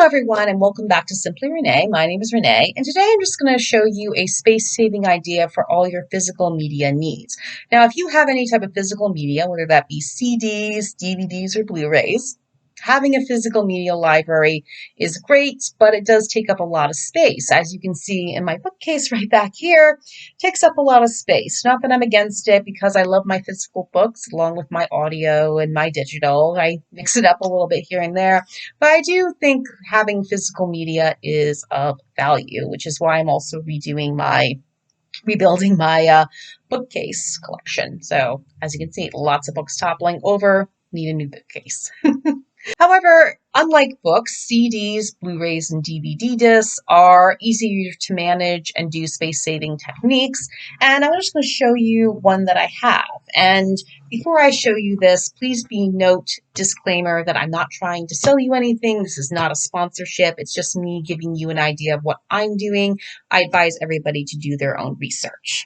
everyone, and welcome back to Simply Renee. My name is Renee, and today I'm just going to show you a space-saving idea for all your physical media needs. Now, if you have any type of physical media, whether that be CDs, DVDs, or Blu-rays, having a physical media library is great, but it does take up a lot of space. As you can see in my bookcase right back here, it takes up a lot of space. Not that I'm against it, because I love my physical books along with my audio and my digital. I mix it up a little bit here and there, but I do think having physical media is of value, which is why I'm also rebuilding my bookcase collection. So as you can see, lots of books toppling over, need a new bookcase. However, unlike books, CDs, Blu-rays, and DVD discs are easier to manage and do space-saving techniques, and I'm just going to show you one that I have. And before I show you this, please note disclaimer that I'm not trying to sell you anything. This is not a sponsorship. It's just me giving you an idea of what I'm doing. I advise everybody to do their own research.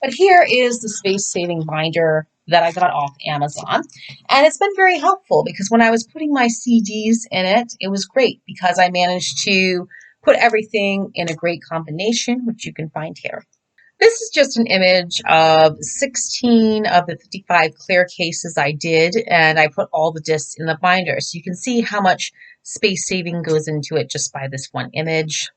But here is the space-saving binder that I got off Amazon. And it's been very helpful because when I was putting my CDs in it, it was great because I managed to put everything in a great combination, which you can find here. This is just an image of 16 of the 55 clear cases I did, and I put all the discs in the binder. So you can see how much space saving goes into it just by this one image.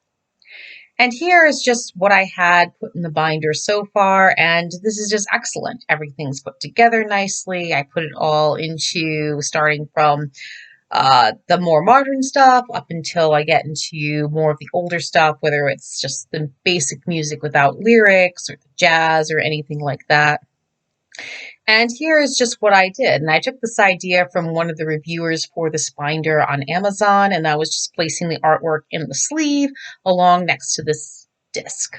And here is just what I had put in the binder so far, and this is just excellent. Everything's put together nicely. I put it all into starting from the more modern stuff up until I get into more of the older stuff, whether it's just the basic music without lyrics or the jazz or anything like that. And here is just what I did. And I took this idea from one of the reviewers for this binder on Amazon, and I was just placing the artwork in the sleeve along next to this disc.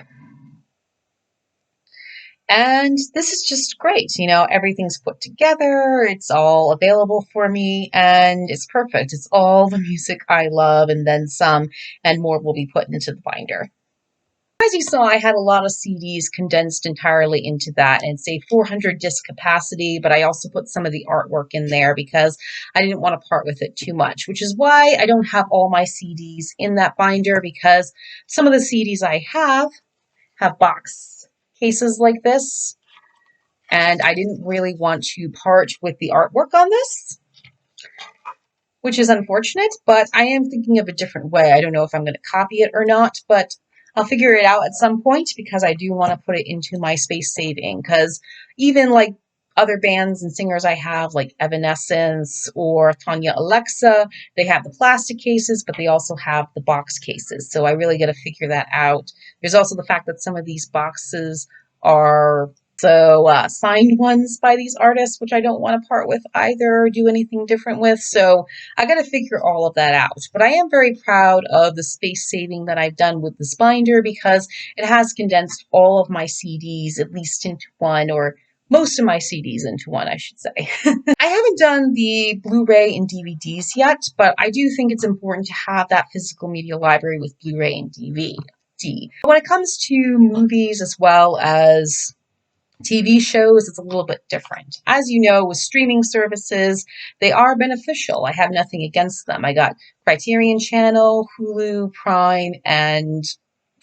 And this is just great. You know, everything's put together. It's all available for me, and it's perfect. It's all the music I love, and then some, and more will be put into the binder. As you saw, I had a lot of CDs condensed entirely into that, and say 400 disc capacity, but I also put some of the artwork in there because I didn't want to part with it too much, which is why I don't have all my CDs in that binder, because some of the CDs I have box cases like this, and I didn't really want to part with the artwork on this, which is unfortunate, but I am thinking of a different way. I don't know if I'm going to copy it or not, but I'll figure it out at some point because I do want to put it into my space saving, because even like other bands and singers I have, like Evanescence or Tanya Alexa, they have the plastic cases, but they also have the box cases. So I really got to figure that out. There's also the fact that some of these boxes are signed ones by these artists, which I don't want to part with either or do anything different with. So I got to figure all of that out. But I am very proud of the space saving that I've done with this binder because it has condensed all of my CDs at least into one, or most of my CDs into one, I should say. I haven't done the Blu-ray and DVDs yet, but I do think it's important to have that physical media library with Blu-ray and DVD. When it comes to movies as well as TV shows, it's a little bit different. As you know, with streaming services, they are beneficial. I have nothing against them. I got Criterion Channel, Hulu, Prime, and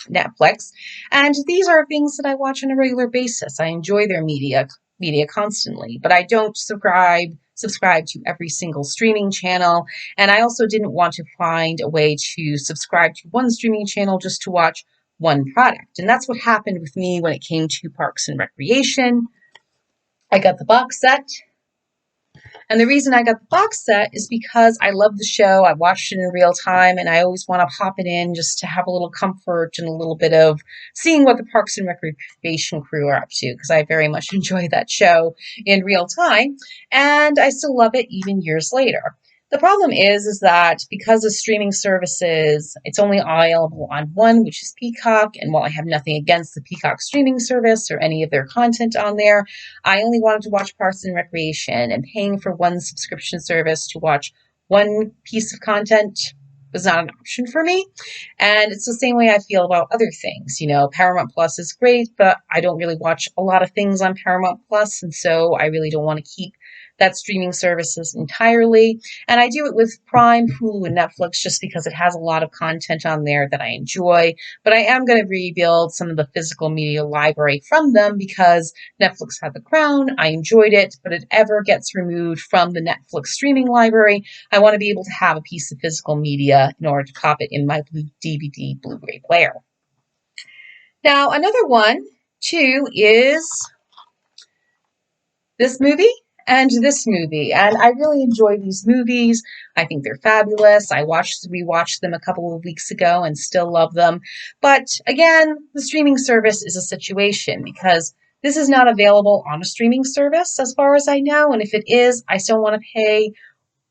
Netflix. And these are things that I watch on a regular basis. I enjoy their media constantly, but I don't subscribe to every single streaming channel. And I also didn't want to find a way to subscribe to one streaming channel just to watch one product. And that's what happened with me when it came to Parks and Recreation. I got the box set. And the reason I got the box set is because I love the show. I watched it in real time, and I always want to pop it in just to have a little comfort and a little bit of seeing what the Parks and Recreation crew are up to, because I very much enjoy that show in real time, and I still love it even years later. The problem is that because of streaming services, it's only available on one, which is Peacock. And while I have nothing against the Peacock streaming service or any of their content on there, I only wanted to watch Parks and Recreation, and paying for one subscription service to watch one piece of content was not an option for me. And it's the same way I feel about other things. You know, Paramount Plus is great, but I don't really watch a lot of things on Paramount Plus, and so I really don't want to keep that streaming services entirely. And I do it with Prime, Hulu, and Netflix just because it has a lot of content on there that I enjoy. But I am going to rebuild some of the physical media library from them because Netflix had The Crown. I enjoyed it, but if it ever gets removed from the Netflix streaming library, I want to be able to have a piece of physical media in order to pop it in my DVD Blu-ray player. Now, another one, too, is this movie and this movie. And I really enjoy these movies. I think they're fabulous. I rewatched them a couple of weeks ago and still love them. But again, the streaming service is a situation because this is not available on a streaming service as far as I know. And if it is, I still want to pay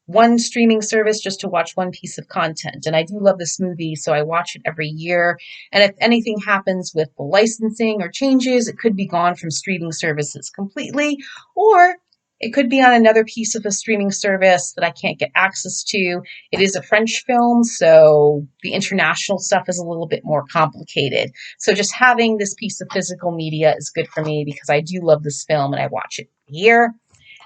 one streaming service just to watch one piece of content. And I do love this movie, so I watch it every year. And if anything happens with the licensing or changes, it could be gone from streaming services completely, or it could be on another piece of a streaming service that I can't get access to. It is a French film, so the international stuff is a little bit more complicated. So just having this piece of physical media is good for me because I do love this film and I watch it every year.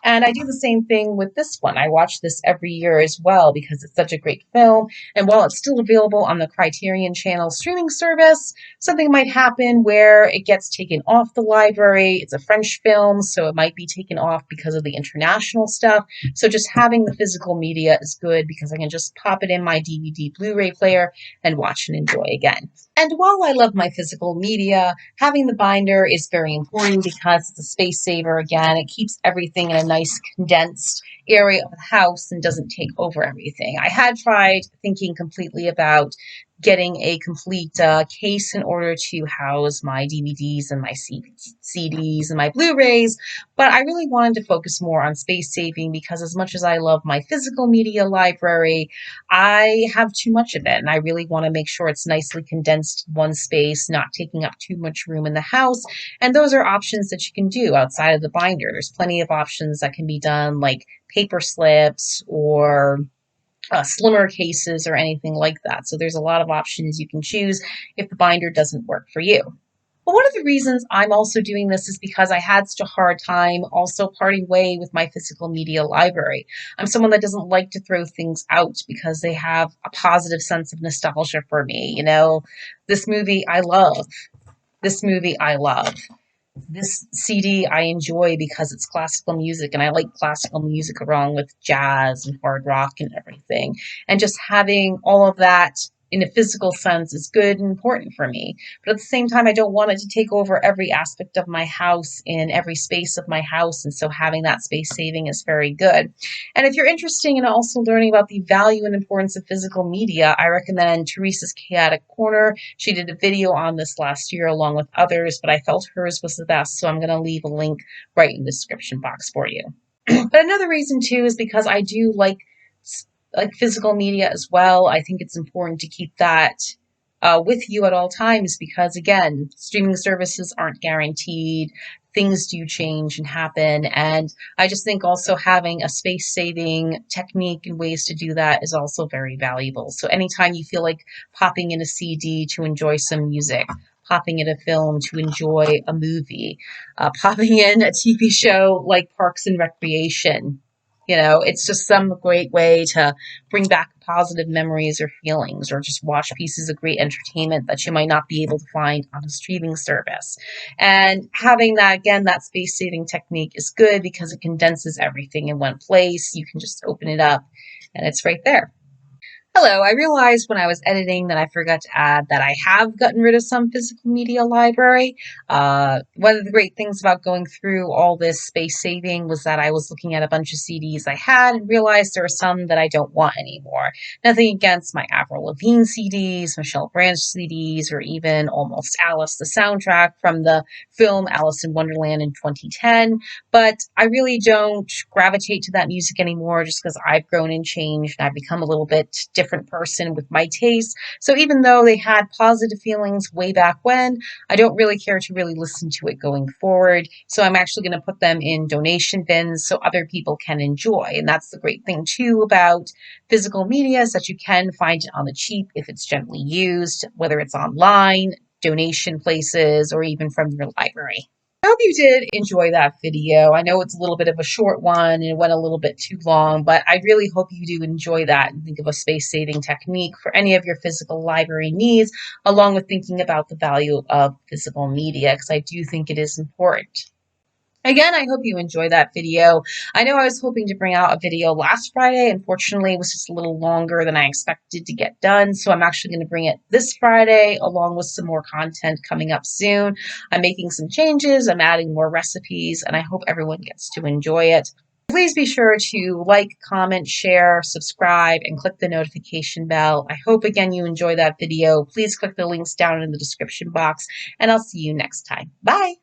And I do the same thing with this one. I watch this every year as well because it's such a great film. And while it's still available on the Criterion Channel streaming service, something might happen where it gets taken off the library. It's a French film, so it might be taken off because of the international stuff. So just having the physical media is good because I can just pop it in my DVD Blu-ray player and watch and enjoy again. And while I love my physical media, having the binder is very important because it's a space saver. Again, it keeps everything in a nice condensed area of the house and doesn't take over everything. I had tried thinking completely about getting a complete case in order to house my DVDs and my CDs and my Blu-rays, but I really wanted to focus more on space saving because as much as I love my physical media library, I have too much of it, and I really want to make sure it's nicely condensed in one space, not taking up too much room in the house. And those are options that you can do outside of the binder. There's plenty of options that can be done, like paper slips or slimmer cases or anything like that. So there's a lot of options you can choose if the binder doesn't work for you. But one of the reasons I'm also doing this is because I had such a hard time also parting way with my physical media library. I'm someone that doesn't like to throw things out because they have a positive sense of nostalgia for me. You know, this movie I love. This movie I love. This CD I enjoy because it's classical music and I like classical music along with jazz and hard rock and everything. And just having all of that in a physical sense is good and important for me. But at the same time, I don't want it to take over every aspect of my house in every space of my house. And so having that space saving is very good. And if you're interested in also learning about the value and importance of physical media, I recommend Teresa's Chaotic Corner. She did a video on this last year along with others, but I felt hers was the best. So I'm going to leave a link right in the description box for you. But another reason too is because I do like physical media as well. I think it's important to keep that with you at all times because, again, streaming services aren't guaranteed. Things do change and happen. And I just think also having a space-saving technique and ways to do that is also very valuable. So anytime you feel like popping in a CD to enjoy some music, popping in a film to enjoy a movie, popping in a TV show like Parks and Recreation, you know, it's just some great way to bring back positive memories or feelings, or just watch pieces of great entertainment that you might not be able to find on a streaming service. And having that, again, that space saving technique is good because it condenses everything in one place. You can just open it up and it's right there. Hello, I realized when I was editing that I forgot to add that I have gotten rid of some physical media library. One of the great things about going through all this space saving was that I was looking at a bunch of CDs I had and realized there are some that I don't want anymore. Nothing against my Avril Lavigne CDs, Michelle Branch CDs, or even Almost Alice, the soundtrack from the film Alice in Wonderland in 2010. But I really don't gravitate to that music anymore just because I've grown and changed and I've become a little bit different person with my taste. So even though they had positive feelings way back when, I don't really care to really listen to it going forward. So I'm actually going to put them in donation bins so other people can enjoy. And that's the great thing too about physical media is that you can find it on the cheap if it's gently used, whether it's online, donation places, or even from your library. I hope you did enjoy that video. I know it's a little bit of a short one and it went a little bit too long, but I really hope you do enjoy that and think of a space-saving technique for any of your physical library needs, along with thinking about the value of physical media, because I do think it is important. Again, I hope you enjoy that video. I know I was hoping to bring out a video last Friday. Unfortunately, it was just a little longer than I expected to get done. So I'm actually going to bring it this Friday along with some more content coming up soon. I'm making some changes. I'm adding more recipes, and I hope everyone gets to enjoy it. Please be sure to like, comment, share, subscribe, and click the notification bell. I hope again you enjoy that video. Please click the links down in the description box, and I'll see you next time. Bye.